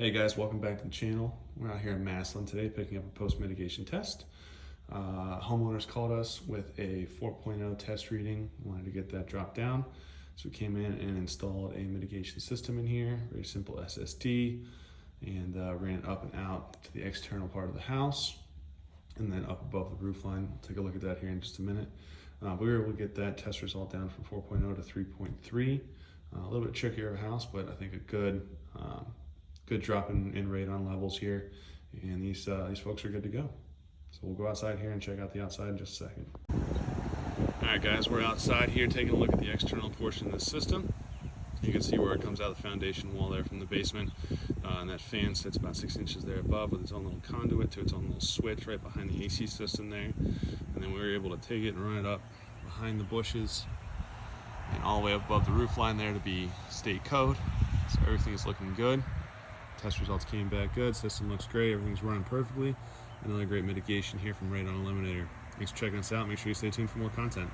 Hey guys, welcome back to the channel. We're out here in Massillon today picking up a post-mitigation test. Homeowners called us with a 4.0 test reading, wanted to get that dropped down. So we came in and installed a mitigation system in here, very simple SSD, and ran it up and out to the external part of the house and then up above the roof line. We'll take a look at that here in just a minute. We were able to get that test result down from 4.0 to 3.3. A little bit trickier of a house, but I think a good drop in radon levels here, and these folks are good to go. So we'll go outside here and check out the outside in just a second. All right guys, we're outside here taking a look at the external portion of the system. You can see where it comes out of the foundation wall there from the basement, and that fan sits about 6 inches there above with its own little conduit to its own little switch right behind the AC system there. And then we were able to take it and run it up behind the bushes and all the way up above the roof line there to be state code. So everything is looking good. Test results came back good, system looks great, everything's running perfectly. Another great mitigation here from Radon Eliminator. Thanks for checking us out. Make sure you stay tuned for more content.